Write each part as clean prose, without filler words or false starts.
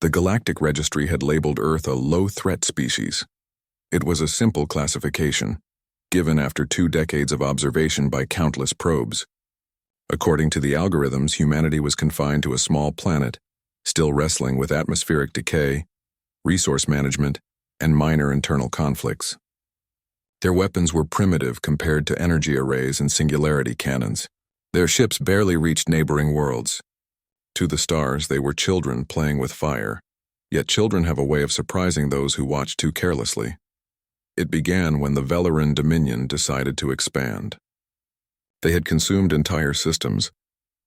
The Galactic Registry had labeled Earth a low-threat species. It was a simple classification, given after 2 decades of observation by countless probes. According to the algorithms, humanity was confined to a small planet, still wrestling with atmospheric decay, resource management, and minor internal conflicts. Their weapons were primitive compared to energy arrays and singularity cannons. Their ships barely reached neighboring worlds. To the stars, they were children playing with fire, yet children have a way of surprising those who watch too carelessly. It began when the Velaran Dominion decided to expand. They had consumed entire systems,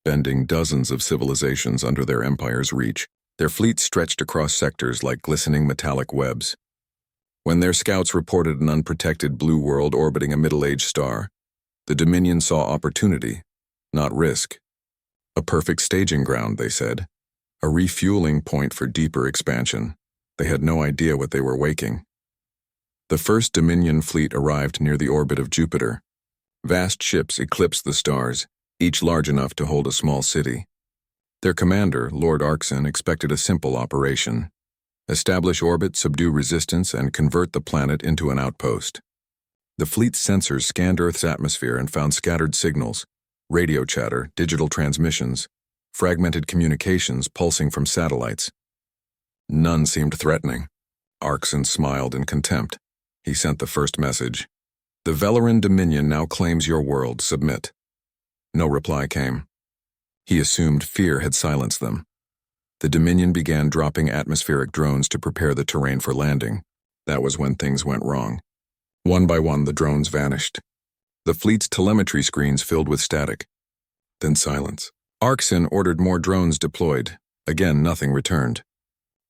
bending dozens of civilizations under their empire's reach. Their fleet stretched across sectors like glistening metallic webs. When their scouts reported an unprotected blue world orbiting a middle-aged star, the Dominion saw opportunity, not risk. A perfect staging ground, they said. A refueling point for deeper expansion. They had no idea what they were waking. The first Dominion fleet arrived near the orbit of Jupiter. Vast ships eclipsed the stars, each large enough to hold a small city. Their commander, Lord Arkson, expected a simple operation. Establish orbit, subdue resistance, and convert the planet into an outpost. The fleet's sensors scanned Earth's atmosphere and found scattered signals, radio chatter, digital transmissions, fragmented communications pulsing from satellites. None seemed threatening. Arkson smiled in contempt. He sent the first message. The Velaran Dominion now claims your world. Submit. No reply came. He assumed fear had silenced them. The Dominion began dropping atmospheric drones to prepare the terrain for landing. That was when things went wrong. One by one, the drones vanished. The fleet's telemetry screens filled with static. Then silence. Arkson ordered more drones deployed. Again, nothing returned.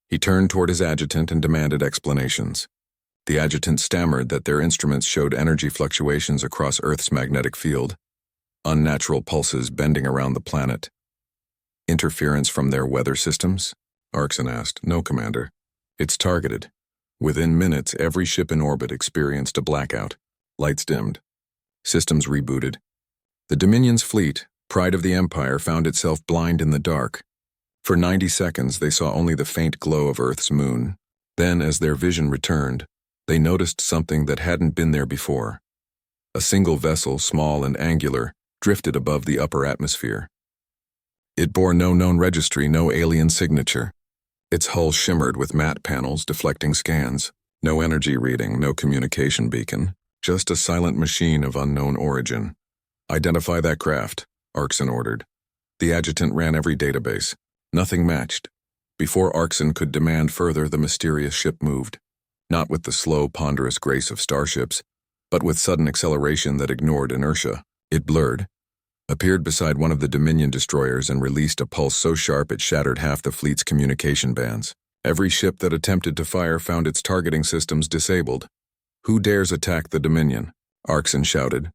He turned toward his adjutant and demanded explanations. The adjutant stammered that their instruments showed energy fluctuations across Earth's magnetic field, unnatural pulses bending around the planet. Interference from their weather systems? Arkson asked. No, Commander. It's targeted. Within minutes, every ship in orbit experienced a blackout. Lights dimmed. Systems rebooted. The Dominion's fleet, pride of the Empire, found itself blind in the dark. For 90 seconds, they saw only the faint glow of Earth's moon. Then, as their vision returned, they noticed something that hadn't been there before. A single vessel, small and angular, drifted above the upper atmosphere. It bore no known registry, no alien signature. Its hull shimmered with matte panels deflecting scans. No energy reading, no communication beacon. Just a silent machine of unknown origin. Identify that craft, Arkson ordered. The adjutant ran every database. Nothing matched. Before Arkson could demand further, the mysterious ship moved. Not with the slow, ponderous grace of starships, but with sudden acceleration that ignored inertia. It blurred, appeared beside one of the Dominion destroyers, and released a pulse so sharp it shattered half the fleet's communication bands. Every ship that attempted to fire found its targeting systems disabled. Who dares attack the Dominion? Arkson shouted.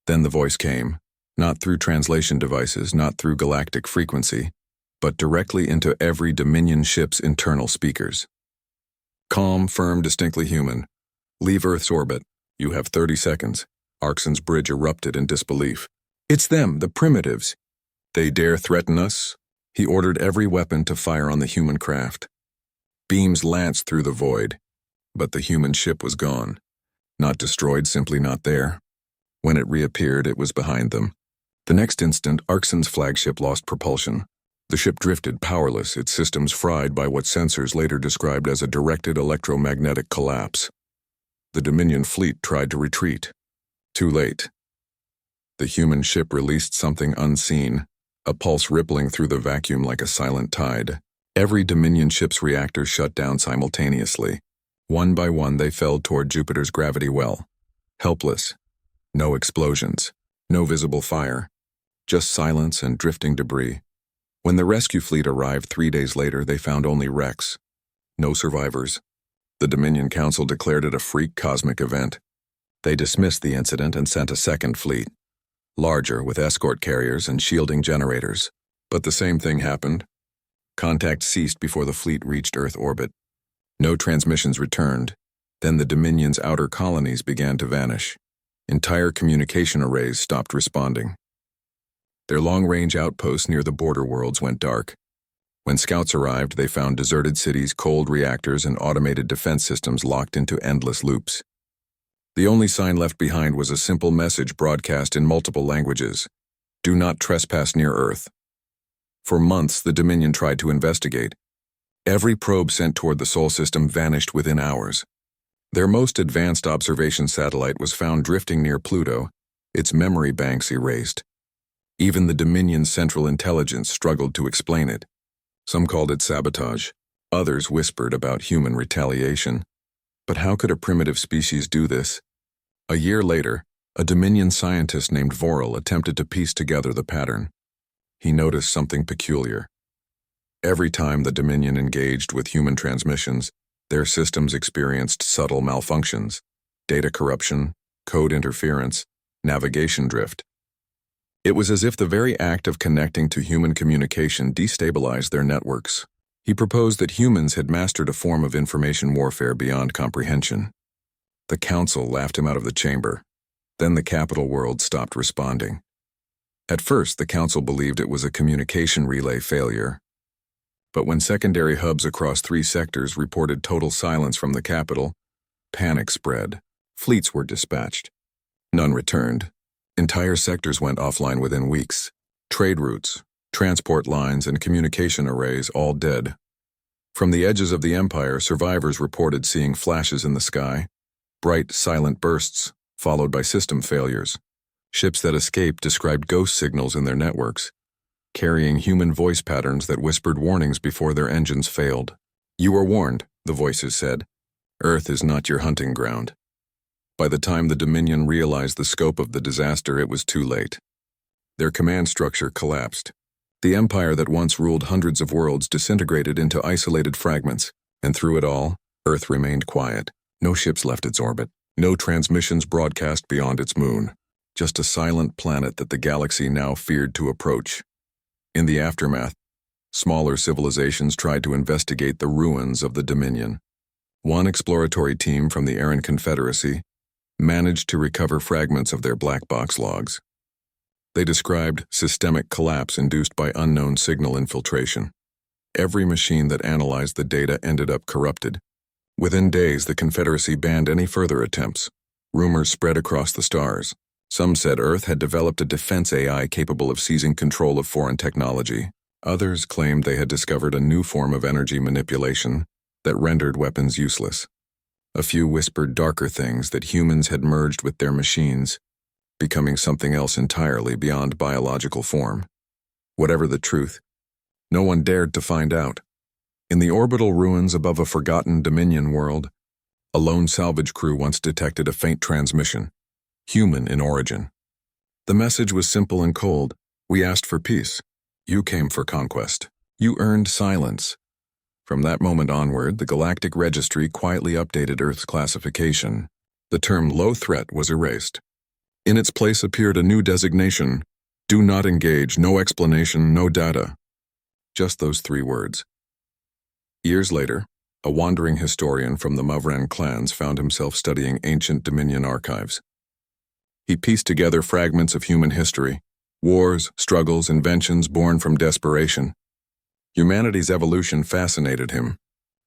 Then the voice came, not through translation devices, not through galactic frequency, but directly into every Dominion ship's internal speakers. Calm, firm, distinctly human. Leave Earth's orbit. You have 30 seconds. Arkson's bridge erupted in disbelief. It's them, the primitives. They dare threaten us? He ordered every weapon to fire on the human craft. Beams lanced through the void, but the human ship was gone. Not destroyed, simply not there. When it reappeared, it was behind them. The next instant, Arkson's flagship lost propulsion. The ship drifted powerless, its systems fried by what sensors later described as a directed electromagnetic collapse. The Dominion fleet tried to retreat. Too late. The human ship released something unseen, a pulse rippling through the vacuum like a silent tide. Every Dominion ship's reactors shut down simultaneously. One by one, they fell toward Jupiter's gravity well. Helpless. No explosions. No visible fire. Just silence and drifting debris. When the rescue fleet arrived 3 days later, they found only wrecks. No survivors. The Dominion Council declared it a freak cosmic event. They dismissed the incident and sent a second fleet. Larger, with escort carriers and shielding generators. But the same thing happened. Contact ceased before the fleet reached Earth orbit. No transmissions returned. Then the Dominion's outer colonies began to vanish. Entire communication arrays stopped responding. Their long-range outposts near the border worlds went dark. When scouts arrived, they found deserted cities, cold reactors, and automated defense systems locked into endless loops. The only sign left behind was a simple message broadcast in multiple languages: "Do not trespass near Earth." For months, the Dominion tried to investigate. Every probe sent toward the Sol system vanished within hours. Their most advanced observation satellite was found drifting near Pluto, its memory banks erased. Even the Dominion's Central Intelligence struggled to explain it. Some called it sabotage. Others whispered about human retaliation. But how could a primitive species do this? A year later, a Dominion scientist named Vorel attempted to piece together the pattern. He noticed something peculiar. Every time the Dominion engaged with human transmissions, their systems experienced subtle malfunctions: data corruption, code interference, navigation drift. It was as if the very act of connecting to human communication destabilized their networks. He proposed that humans had mastered a form of information warfare beyond comprehension. The council laughed him out of the chamber. Then the capital world stopped responding. At first, the council believed it was a communication relay failure. But when secondary hubs across 3 sectors reported total silence from the capital, panic spread. Fleets were dispatched. None returned. Entire sectors went offline within weeks. Trade routes, transport lines, and communication arrays all dead. From the edges of the empire, survivors reported seeing flashes in the sky, bright, silent bursts, followed by system failures. Ships that escaped described ghost signals in their networks, carrying human voice patterns that whispered warnings before their engines failed. "You are warned," the voices said. "Earth is not your hunting ground." By the time the Dominion realized the scope of the disaster, it was too late. Their command structure collapsed. The empire that once ruled hundreds of worlds disintegrated into isolated fragments, and through it all, Earth remained quiet. No ships left its orbit. No transmissions broadcast beyond its moon. Just a silent planet that the galaxy now feared to approach. In the aftermath, smaller civilizations tried to investigate the ruins of the Dominion. One exploratory team from the Aran Confederacy managed to recover fragments of their black box logs. They described systemic collapse induced by unknown signal infiltration. Every machine that analyzed the data ended up corrupted. Within days, the Confederacy banned any further attempts. Rumors spread across the stars. Some said Earth had developed a defense AI capable of seizing control of foreign technology. Others claimed they had discovered a new form of energy manipulation that rendered weapons useless. A few whispered darker things, that humans had merged with their machines, becoming something else entirely beyond biological form. Whatever the truth, no one dared to find out. In the orbital ruins above a forgotten Dominion world, a lone salvage crew once detected a faint transmission, human in origin. The message was simple and cold. "We asked for peace. You came for conquest. You earned silence." From that moment onward, the Galactic Registry quietly updated Earth's classification. The term low threat was erased. In its place appeared a new designation: do not engage, no explanation, no data. Just those 3 words. Years later, a wandering historian from the Mavran clans found himself studying ancient Dominion archives. He pieced together fragments of human history, wars, struggles, inventions born from desperation. Humanity's evolution fascinated him.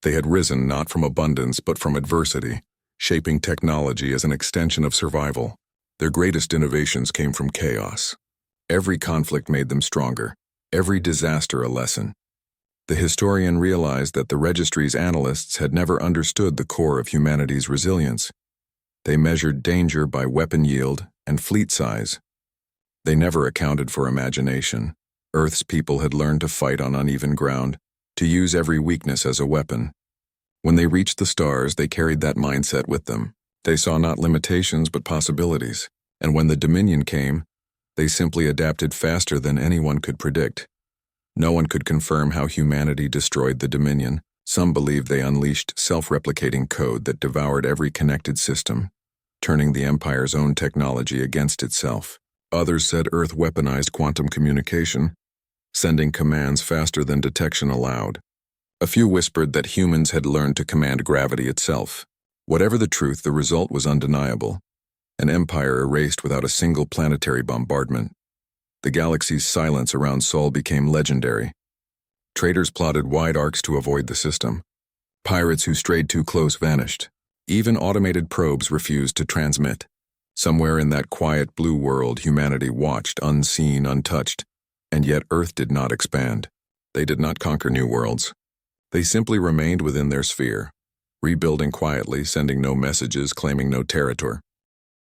They had risen not from abundance but from adversity, shaping technology as an extension of survival. Their greatest innovations came from chaos. Every conflict made them stronger, every disaster a lesson. The historian realized that the registry's analysts had never understood the core of humanity's resilience. They measured danger by weapon yield and fleet size. They never accounted for imagination. Earth's people had learned to fight on uneven ground, to use every weakness as a weapon. When they reached the stars, they carried that mindset with them. They saw not limitations but possibilities, and when the Dominion came, they simply adapted faster than anyone could predict. No one could confirm how humanity destroyed the Dominion. Some believed they unleashed self-replicating code that devoured every connected system, turning the Empire's own technology against itself. Others said Earth weaponized quantum communication, sending commands faster than detection allowed. A few whispered that humans had learned to command gravity itself. Whatever the truth, the result was undeniable. An empire erased without a single planetary bombardment. The galaxy's silence around Sol became legendary. Traders plotted wide arcs to avoid the system. Pirates who strayed too close vanished. Even automated probes refused to transmit. Somewhere in that quiet blue world, humanity watched, unseen, untouched, and yet Earth did not expand. They did not conquer new worlds. They simply remained within their sphere, rebuilding quietly, sending no messages, claiming no territory.